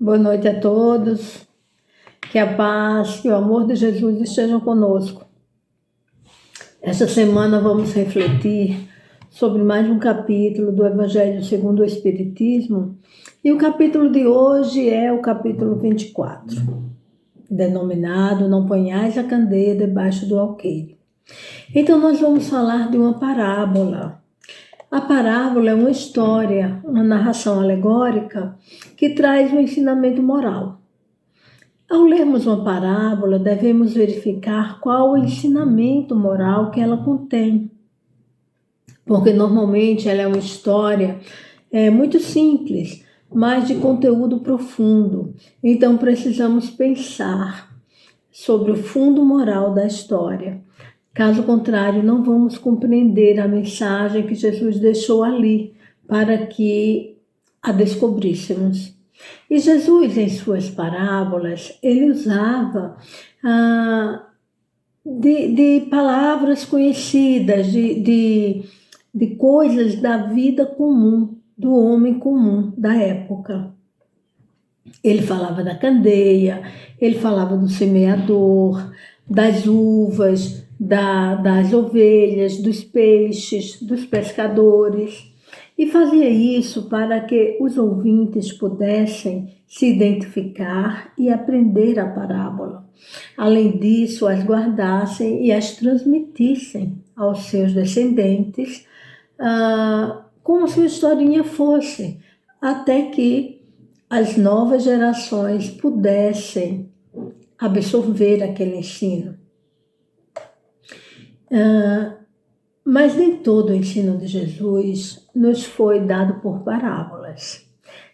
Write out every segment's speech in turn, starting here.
Boa noite a todos. Que a paz e o amor de Jesus estejam conosco. Esta semana vamos refletir sobre mais um capítulo do Evangelho segundo o Espiritismo. E o capítulo de hoje é o capítulo 24, denominado Não ponhais a candeia debaixo do alqueire. Então nós vamos falar de uma parábola. A parábola é uma história, uma narração alegórica que traz um ensinamento moral. Ao lermos uma parábola, devemos verificar qual o ensinamento moral que ela contém. Porque normalmente ela é uma história muito simples, mas de conteúdo profundo. Então precisamos pensar sobre o fundo moral da história. Caso contrário, não vamos compreender a mensagem que Jesus deixou ali para que a descobríssemos. E Jesus, em suas parábolas, ele usava de palavras conhecidas, de coisas da vida comum, do homem comum da época. Ele falava da candeia, ele falava do semeador, das uvas, das ovelhas, dos peixes, dos pescadores. E fazia isso para que os ouvintes pudessem se identificar e aprender a parábola. Além disso, as guardassem e as transmitissem aos seus descendentes, como se a historinha fosse, até que as novas gerações pudessem absorver aquele ensino. Mas nem todo o ensino de Jesus nos foi dado por parábolas.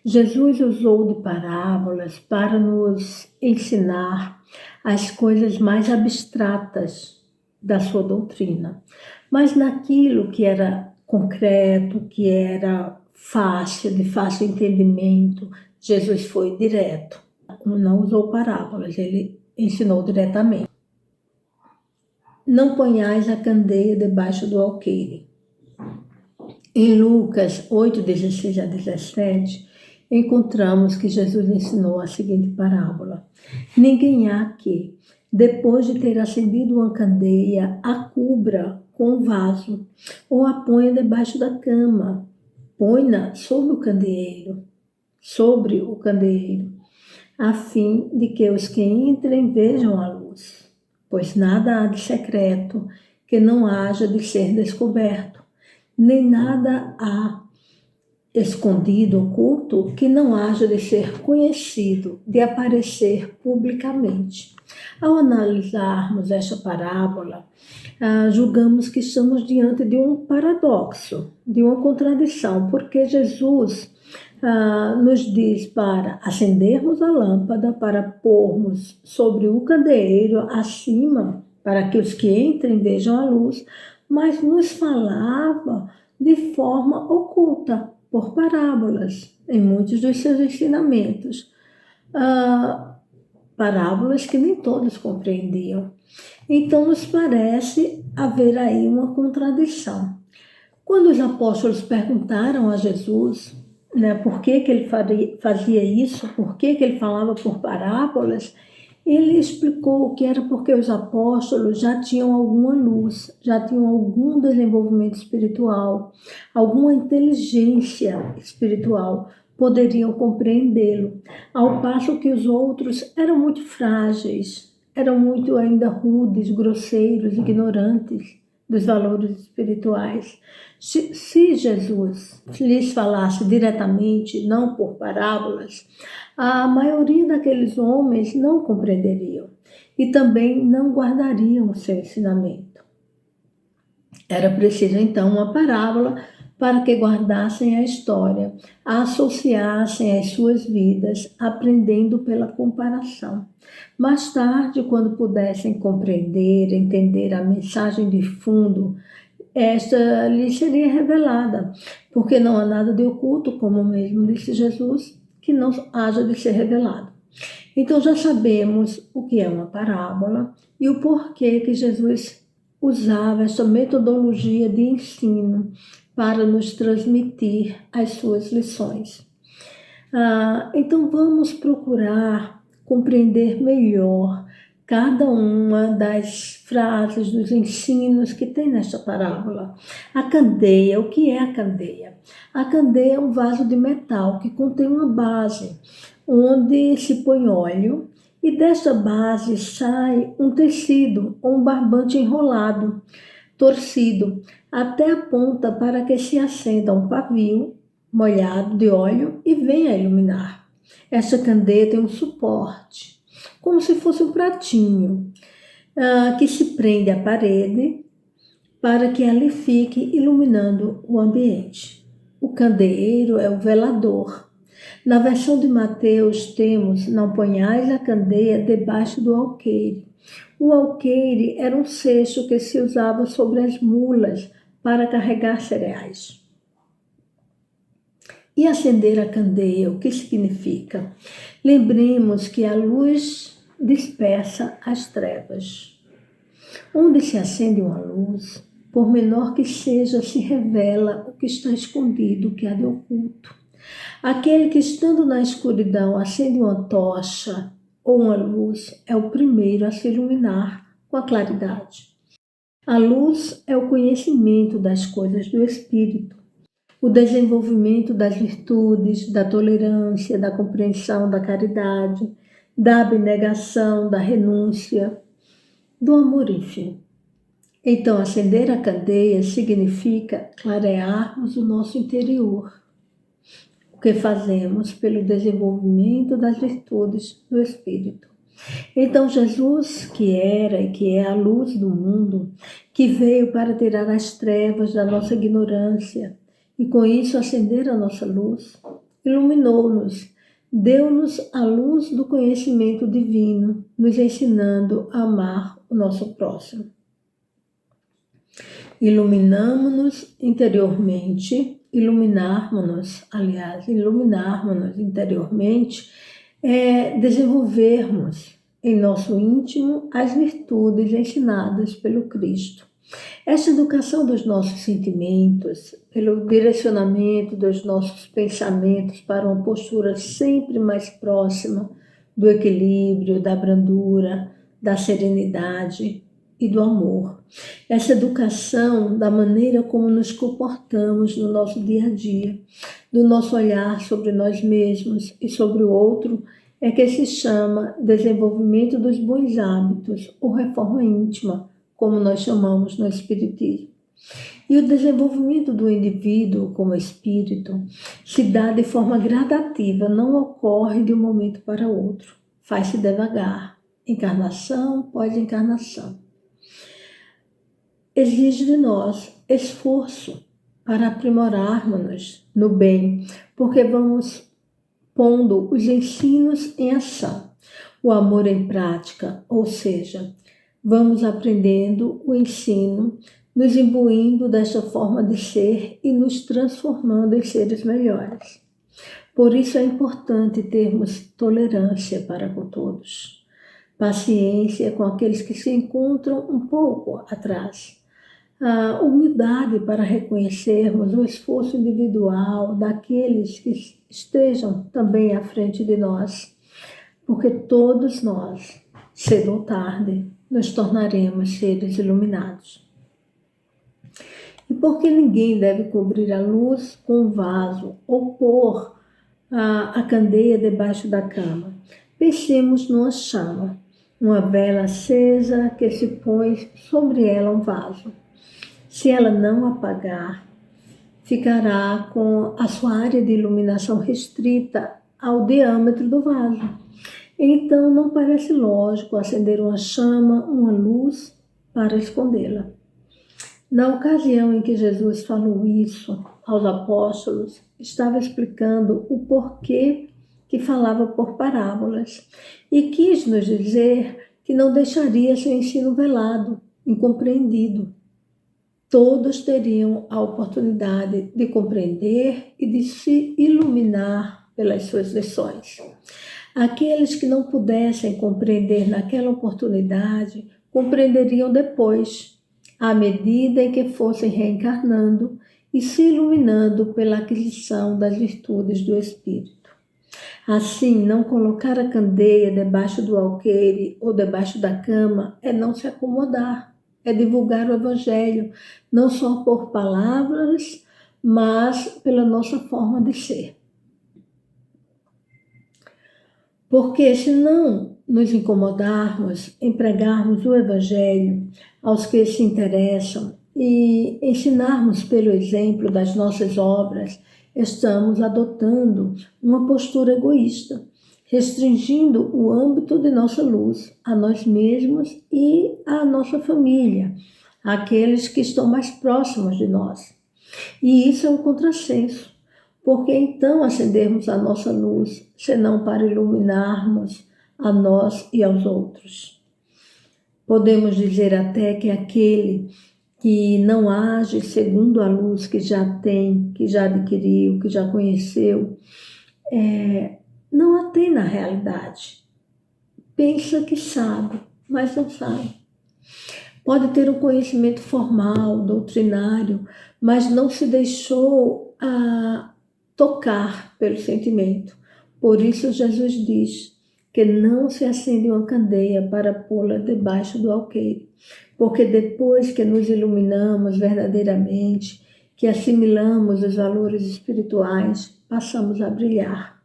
Jesus usou de parábolas para nos ensinar as coisas mais abstratas da sua doutrina. Mas naquilo que era concreto, que era fácil, de fácil entendimento, Jesus foi direto. Não usou parábolas, ele ensinou diretamente. Não ponhais a candeia debaixo do alqueire. Em Lucas 8, 16 a 17, encontramos que Jesus ensinou a seguinte parábola. Ninguém há que, depois de ter acendido uma candeia, a cubra com um vaso, ou a ponha debaixo da cama, põe-na sobre o candeeiro, a fim de que os que entrem vejam a luz. Pois nada há de secreto que não haja de ser descoberto, nem nada há escondido, oculto, que não haja de ser conhecido, de aparecer publicamente. Ao analisarmos esta parábola, julgamos que estamos diante de um paradoxo, de uma contradição, porque Jesus nos diz para acendermos a lâmpada, para pormos sobre o candeeiro acima, para que os que entrem vejam a luz, mas nos falava de forma oculta, por parábolas, em muitos dos seus ensinamentos. Parábolas que nem todos compreendiam. Então nos parece haver aí uma contradição. Quando os apóstolos perguntaram a Jesus, por que ele fazia isso, por que ele falava por parábolas, ele explicou que era porque os apóstolos já tinham alguma luz, já tinham algum desenvolvimento espiritual, alguma inteligência espiritual, poderiam compreendê-lo, ao passo que os outros eram muito frágeis, eram muito ainda rudes, grosseiros, ignorantes dos valores espirituais. Se Jesus lhes falasse diretamente, não por parábolas, a maioria daqueles homens não compreenderiam e também não guardariam o seu ensinamento. Era preciso então uma parábola para que guardassem a história, a associassem às suas vidas, aprendendo pela comparação. Mais tarde, quando pudessem compreender, entender a mensagem de fundo, esta lhes seria revelada, porque não há nada de oculto, como mesmo disse Jesus, que não haja de ser revelado. Então já sabemos o que é uma parábola e o porquê que Jesus usava essa metodologia de ensino para nos transmitir as suas lições. Então vamos procurar compreender melhor cada uma das frases, dos ensinos que tem nesta parábola. A candeia, o que é a candeia? A candeia é um vaso de metal que contém uma base, onde se põe óleo, e desta base sai um tecido ou um barbante enrolado, torcido, até a ponta para que se acenda um pavio molhado de óleo e venha a iluminar. Essa candeia tem um suporte, como se fosse um pratinho, que se prende à parede para que ali fique iluminando o ambiente. O candeeiro é o velador. Na versão de Mateus temos: não ponhais a candeia debaixo do alqueire. O alqueire era um cesto que se usava sobre as mulas para carregar cereais. E acender a candeia, o que significa? Lembremos que a luz dispersa as trevas. Onde se acende uma luz, por menor que seja, se revela o que está escondido, o que há de oculto. Aquele que, estando na escuridão, acende uma tocha ou uma luz, é o primeiro a se iluminar com a claridade. A luz é o conhecimento das coisas do Espírito, o desenvolvimento das virtudes, da tolerância, da compreensão, da caridade, da abnegação, da renúncia, do amor, enfim. Então, acender a candeia significa clarearmos o nosso interior, o que fazemos pelo desenvolvimento das virtudes do Espírito. Então, Jesus, que era e que é a luz do mundo, que veio para tirar as trevas da nossa ignorância e com isso acender a nossa luz, iluminou-nos, deu-nos a luz do conhecimento divino, nos ensinando a amar o nosso próximo. Iluminamo-nos interiormente, iluminarmos-nos interiormente é desenvolvermos em nosso íntimo as virtudes ensinadas pelo Cristo. Esta educação dos nossos sentimentos, pelo direcionamento dos nossos pensamentos para uma postura sempre mais próxima do equilíbrio, da brandura, da serenidade e do amor. Essa educação da maneira como nos comportamos no nosso dia a dia, do nosso olhar sobre nós mesmos e sobre o outro, é que se chama desenvolvimento dos bons hábitos ou reforma íntima, como nós chamamos no Espiritismo. E o desenvolvimento do indivíduo como espírito se dá de forma gradativa, não ocorre de um momento para outro. Faz-se devagar, encarnação após encarnação. Exige de nós esforço para aprimorarmos-nos no bem, porque vamos pondo os ensinos em ação, o amor em prática, ou seja, vamos aprendendo o ensino, nos imbuindo desta forma de ser e nos transformando em seres melhores. Por isso é importante termos tolerância para com todos, paciência com aqueles que se encontram um pouco atrás, a humildade para reconhecermos o esforço individual daqueles que estejam também à frente de nós, porque todos nós, cedo ou tarde, nos tornaremos seres iluminados. E porque ninguém deve cobrir a luz com um vaso ou pôr a candeia debaixo da cama. Pensemos numa chama, uma vela acesa que se põe sobre ela um vaso. Se ela não apagar, ficará com a sua área de iluminação restrita ao diâmetro do vaso. Então, não parece lógico acender uma chama, uma luz, para escondê-la. Na ocasião em que Jesus falou isso aos apóstolos, estava explicando o porquê que falava por parábolas e quis nos dizer que não deixaria seu ensino velado, incompreendido. Todos teriam a oportunidade de compreender e de se iluminar pelas suas lições. Aqueles que não pudessem compreender naquela oportunidade, compreenderiam depois, à medida em que fossem reencarnando e se iluminando pela aquisição das virtudes do Espírito. Assim, não colocar a candeia debaixo do alqueire ou debaixo da cama é não se acomodar, é divulgar o Evangelho, não só por palavras, mas pela nossa forma de ser. Porque se não nos incomodarmos em pregarmos o Evangelho aos que se interessam e ensinarmos pelo exemplo das nossas obras, estamos adotando uma postura egoísta, restringindo o âmbito de nossa luz a nós mesmos e à nossa família, àqueles que estão mais próximos de nós. E isso é um contrassenso. Porque então acendermos a nossa luz, senão para iluminarmos a nós e aos outros? Podemos dizer até que aquele que não age segundo a luz que já tem, que já adquiriu, que já conheceu, não a tem na realidade. Pensa que sabe, mas não sabe. Pode ter um conhecimento formal, doutrinário, mas não se deixou tocar pelo sentimento. Por isso Jesus diz que não se acende uma candeia para pô-la debaixo do alqueire, porque depois que nos iluminamos verdadeiramente, que assimilamos os valores espirituais, passamos a brilhar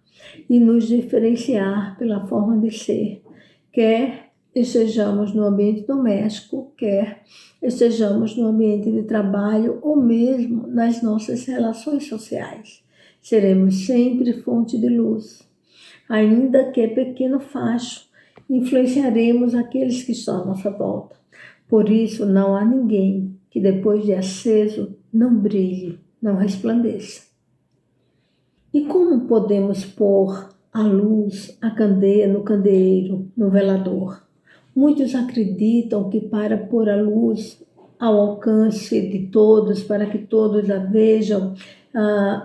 e nos diferenciar pela forma de ser, quer estejamos no ambiente doméstico, quer estejamos no ambiente de trabalho ou mesmo nas nossas relações sociais. Seremos sempre fonte de luz. Ainda que pequeno facho, influenciaremos aqueles que estão à nossa volta. Por isso, não há ninguém que depois de aceso não brilhe, não resplandeça. E como podemos pôr a luz, a candeia no candeeiro, no velador? Muitos acreditam que para pôr a luz ao alcance de todos, para que todos a vejam,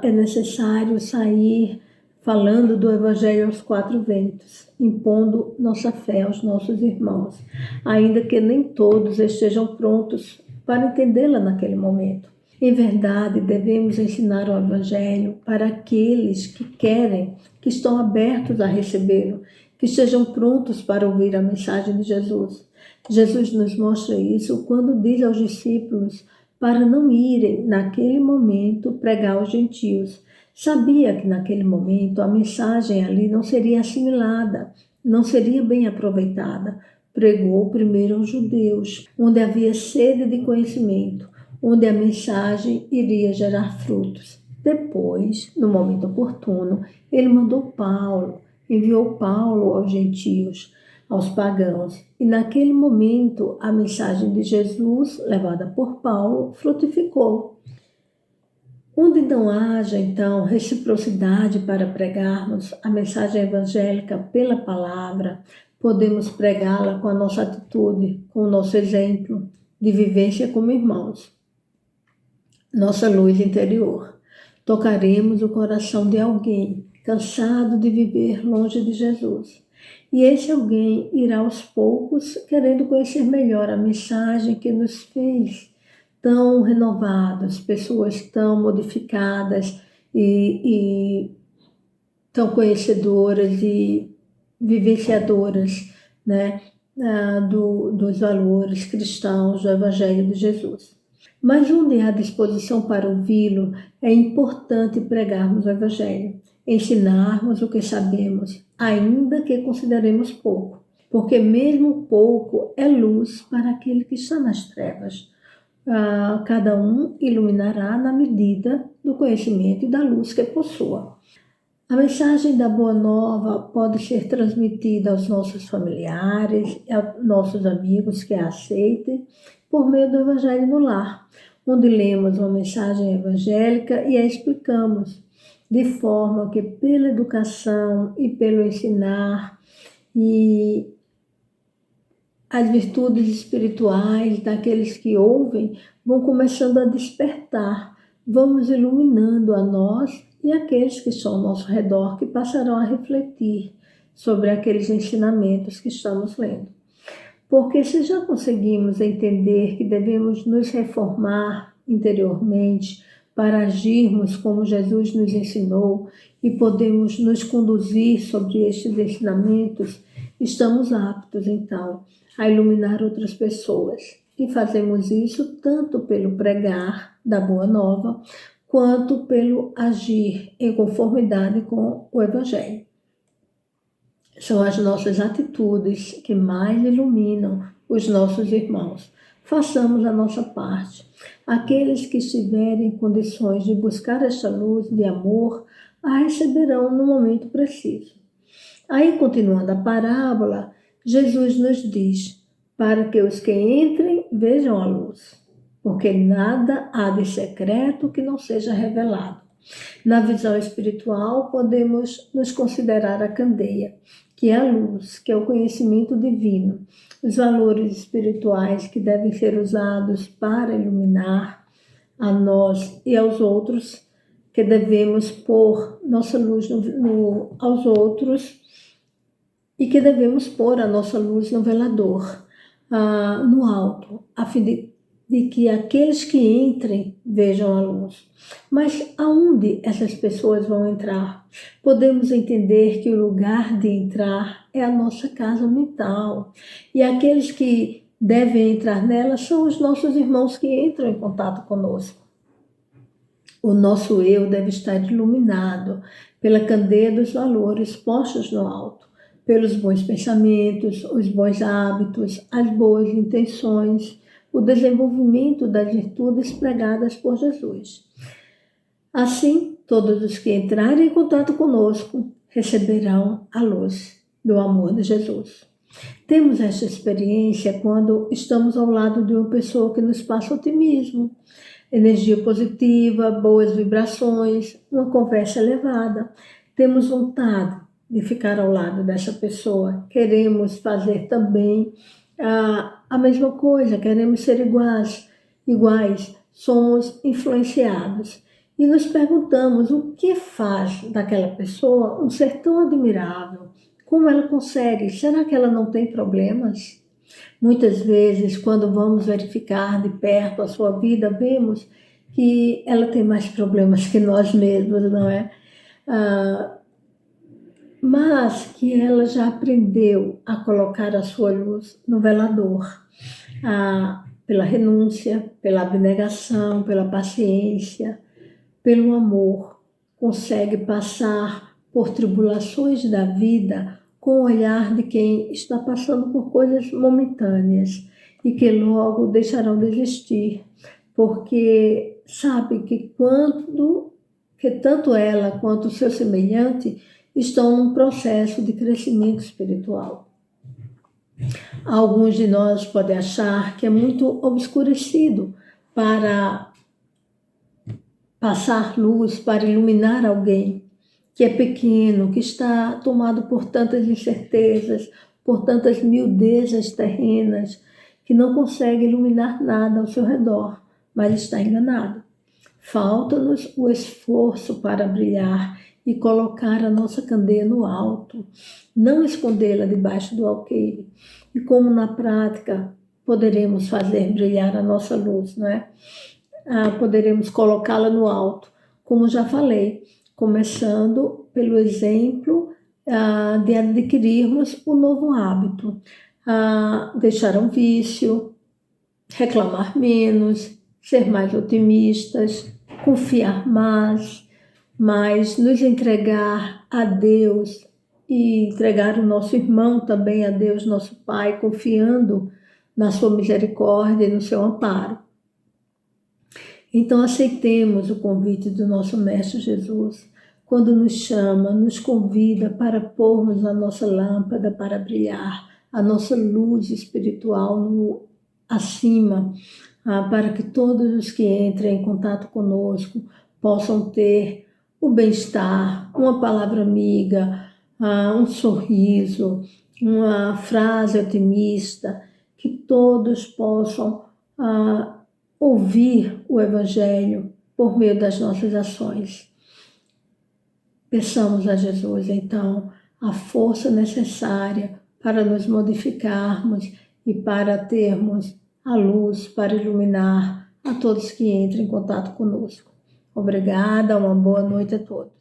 é necessário sair falando do Evangelho aos quatro ventos, impondo nossa fé aos nossos irmãos, ainda que nem todos estejam prontos para entendê-la naquele momento. Em verdade, devemos ensinar o Evangelho para aqueles que querem, que estão abertos a recebê-lo, que estejam prontos para ouvir a mensagem de Jesus. Jesus nos mostra isso quando diz aos discípulos para não irem, naquele momento, pregar aos gentios. Sabia que naquele momento a mensagem ali não seria assimilada, não seria bem aproveitada. Pregou primeiro aos judeus, onde havia sede de conhecimento, onde a mensagem iria gerar frutos. Depois, no momento oportuno, ele enviou Paulo aos gentios, aos pagãos. E naquele momento, a mensagem de Jesus, levada por Paulo, frutificou. Onde não haja, então, reciprocidade para pregarmos a mensagem evangélica pela palavra, podemos pregá-la com a nossa atitude, com o nosso exemplo de vivência como irmãos. Nossa luz interior. Tocaremos o coração de alguém cansado de viver longe de Jesus. E esse alguém irá aos poucos querendo conhecer melhor a mensagem que nos fez tão renovados, pessoas tão modificadas e tão conhecedoras e vivenciadoras, né, dos valores cristãos do Evangelho de Jesus. Mas onde há disposição para ouvi-lo, é importante pregarmos o Evangelho, ensinarmos o que sabemos, ainda que consideremos pouco, porque mesmo pouco é luz para aquele que está nas trevas. Cada um iluminará na medida do conhecimento e da luz que possua. A mensagem da Boa Nova pode ser transmitida aos nossos familiares, aos nossos amigos que a aceitem, por meio do Evangelho no Lar, onde lemos uma mensagem evangélica e a explicamos, de forma que pela educação e pelo ensinar e as virtudes espirituais daqueles que ouvem vão começando a despertar, vamos iluminando a nós e aqueles que estão ao nosso redor, que passarão a refletir sobre aqueles ensinamentos que estamos lendo. Porque se já conseguimos entender que devemos nos reformar interiormente para agirmos como Jesus nos ensinou e podemos nos conduzir sobre estes ensinamentos, estamos aptos, então, a iluminar outras pessoas. E fazemos isso tanto pelo pregar da Boa Nova, quanto pelo agir em conformidade com o Evangelho. São as nossas atitudes que mais iluminam os nossos irmãos. Façamos a nossa parte. Aqueles que estiverem em condições de buscar esta luz de amor, a receberão no momento preciso. Aí, continuando a parábola, Jesus nos diz, para que os que entrem vejam a luz, porque nada há de secreto que não seja revelado. Na visão espiritual, podemos nos considerar a candeia, que é a luz, que é o conhecimento divino, os valores espirituais que devem ser usados para iluminar a nós e aos outros, que devemos pôr nossa luz aos outros e que devemos pôr a nossa luz no velador, no alto, a fim de que aqueles que entrem vejam a luz. Mas aonde essas pessoas vão entrar? Podemos entender que o lugar de entrar é a nossa casa mental. E aqueles que devem entrar nela são os nossos irmãos que entram em contato conosco. O nosso eu deve estar iluminado pela candeia dos valores postos no alto, pelos bons pensamentos, os bons hábitos, as boas intenções, o desenvolvimento das virtudes pregadas por Jesus. Assim, todos os que entrarem em contato conosco receberão a luz do amor de Jesus. Temos esta experiência quando estamos ao lado de uma pessoa que nos passa otimismo, energia positiva, boas vibrações, uma conversa elevada. Temos vontade de ficar ao lado dessa pessoa, queremos fazer também a mesma coisa, queremos ser iguais, somos influenciados. E nos perguntamos o que faz daquela pessoa um ser tão admirável, como ela consegue, será que ela não tem problemas? Muitas vezes, quando vamos verificar de perto a sua vida, vemos que ela tem mais problemas que nós mesmos, não é? Mas que ela já aprendeu a colocar a sua luz no velador, pela renúncia, pela abnegação, pela paciência, pelo amor, consegue passar por tribulações da vida com o olhar de quem está passando por coisas momentâneas e que logo deixarão de existir, porque sabe que tanto ela quanto o seu semelhante estão num processo de crescimento espiritual. Alguns de nós podem achar que é muito obscurecido para passar luz, para iluminar alguém que é pequeno, que está tomado por tantas incertezas, por tantas miudezas terrenas, que não consegue iluminar nada ao seu redor, mas está enganado. Falta-nos o esforço para brilhar e colocar a nossa candeia no alto, não escondê-la debaixo do alqueire. E como na prática poderemos fazer brilhar a nossa luz, não é? Poderemos colocá-la no alto, como já falei, começando pelo exemplo de adquirirmos o novo hábito, deixar um vício, reclamar menos, ser mais otimistas, confiar mais, nos entregar a Deus e entregar o nosso irmão também a Deus, nosso Pai, confiando na sua misericórdia e no seu amparo. Então aceitemos o convite do nosso Mestre Jesus, quando nos chama, nos convida para pormos a nossa lâmpada para brilhar, a nossa luz espiritual acima, para que todos os que entrem em contato conosco possam ter o bem-estar, uma palavra amiga, um sorriso, uma frase otimista, que todos possam ouvir o Evangelho por meio das nossas ações. Peçamos a Jesus, então, a força necessária para nos modificarmos e para termos a luz para iluminar a todos que entrem em contato conosco. Obrigada, uma boa noite a todos.